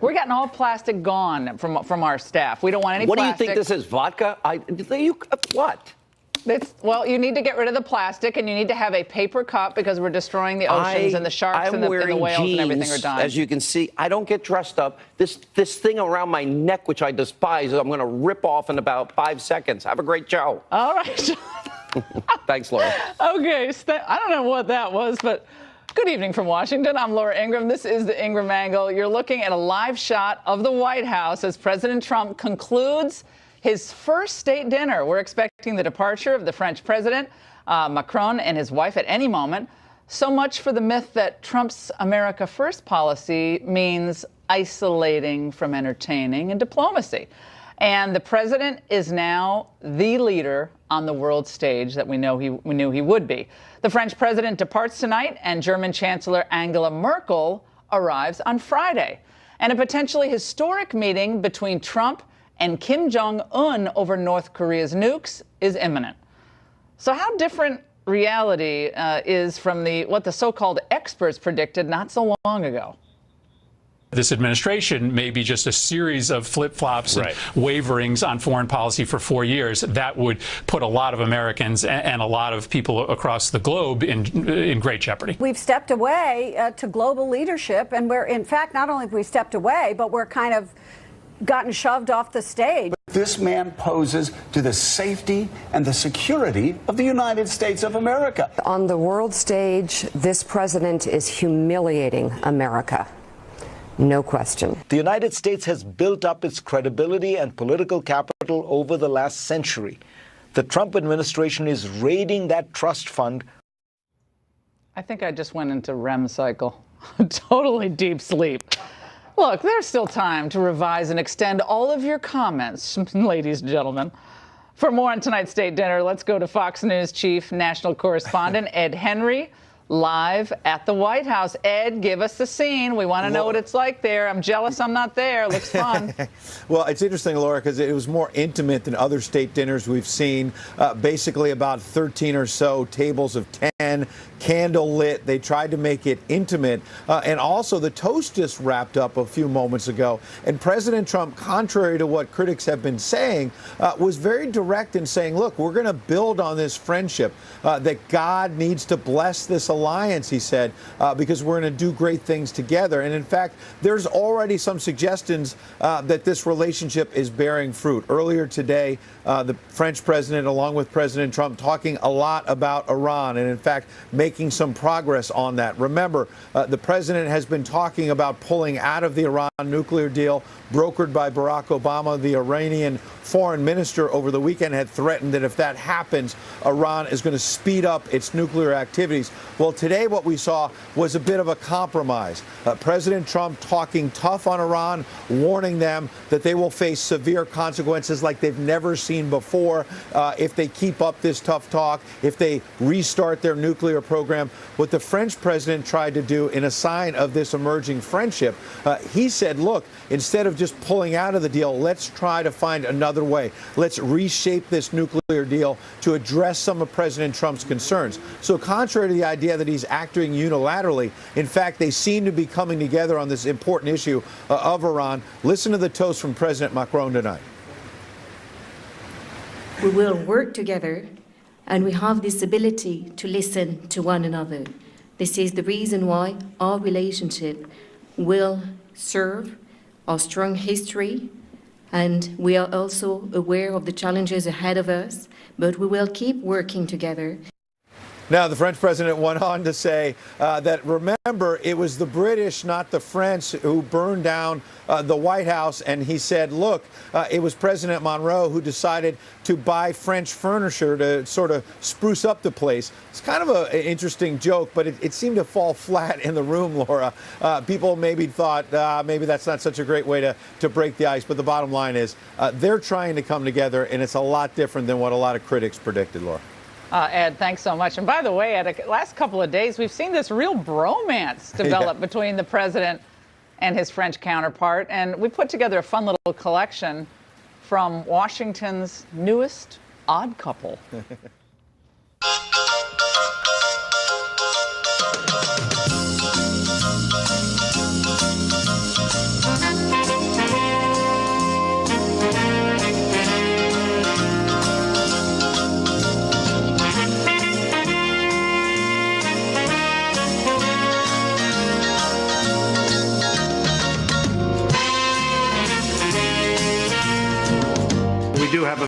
We're getting all plastic gone from our staff. We don't want any What plastic. do you think this is, vodka? What? Well, you need to get rid of the plastic, and you need to have a paper cup because we're destroying the oceans, and the sharks and the whales and everything are dying. As you can see, I don't get dressed up. This thing around my neck, which I despise, I'm going to rip off in about 5 seconds. Have a great show. All right. Thanks, Laura. Okay. I don't know what that was, but good evening from Washington. I'm Laura Ingraham. This is the Ingraham Angle. You're looking at a live shot of the White House as President Trump concludes his first state dinner. We're expecting the departure of the French president, Macron, and his wife at any moment. So much for the myth that Trump's America First policy means isolating from entertaining and diplomacy. And the president is now the leader on the world stage that we knew he would be. The French president departs tonight, and German Chancellor Angela Merkel arrives on Friday. And a potentially historic meeting between Trump and Kim Jong-un over North Korea's nukes is imminent. So how different reality is from what the so-called experts predicted not so long ago? This administration may be just a series of flip-flops and waverings on foreign policy for 4 years. That would put a lot of Americans and a lot of people across the globe in great jeopardy. We've stepped away to global leadership, and we're, in fact, not only have we stepped away, but we're kind of gotten shoved off the stage. This man poses to the safety and the security of the United States of America. On the world stage, this president is humiliating America. No question. The United States has built up its credibility and political capital over the last century. The Trump administration is raiding that trust fund. I think I just went into REM cycle. Totally deep sleep. Look, there's still time to revise and extend all of your comments, ladies and gentlemen. For more on tonight's state dinner, let's go to Fox News chief national correspondent Ed Henry, live at the White House. Ed, give us the scene. We want to know what it's like there. I'm jealous I'm not there. Looks fun. Well, it's interesting, Laura, because it was more intimate than other state dinners we've seen. Basically about 13 or so tables of 10, candle lit. They tried to make it intimate. And also the toast just wrapped up a few moments ago. And President Trump, contrary to what critics have been saying, was very direct in saying, look, we're going to build on this friendship, that God needs to bless this alliance, he said, because we're going to do great things together. And in fact, there's already some suggestions that this relationship is bearing fruit. Earlier today, the French president, along with President Trump, talking a lot about Iran and, in fact, making some progress on that. Remember, the president has been talking about pulling out of the Iran nuclear deal brokered by Barack Obama. The Iranian foreign minister over the weekend had threatened that if that happens, Iran is going to speed up its nuclear activities. Well, today what we saw was a bit of a compromise. President Trump talking tough on Iran, warning them that they will face severe consequences like they've never seen before if they keep up this tough talk, if they restart their nuclear program. What the French president tried to do in a sign of this emerging friendship, he said, look, instead of just pulling out of the deal, let's try to find another way. Let's reshape this nuclear deal to address some of President Trump's concerns. So contrary to the idea that he's acting unilaterally, in fact, they seem to be coming together on this important issue of Iran. Listen to the toast from President Macron tonight. We will work together, and we have this ability to listen to one another. This is the reason why our relationship will serve our strong history, and we are also aware of the challenges ahead of us, but we will keep working together. Now, the French president went on to say that, remember, it was the British, not the French, who burned down the White House. And he said, look, it was President Monroe who decided to buy French furniture to sort of spruce up the place. It's kind of an interesting joke, but it seemed to fall flat in the room, Laura. People maybe thought maybe that's not such a great way to break the ice. But the bottom line is they're trying to come together, and it's a lot different than what a lot of critics predicted, Laura. Ed, thanks so much. And by the way, Ed, the last couple of days, we've seen this real bromance develop between the president and his French counterpart. And we put together a fun little collection from Washington's newest odd couple. we do have a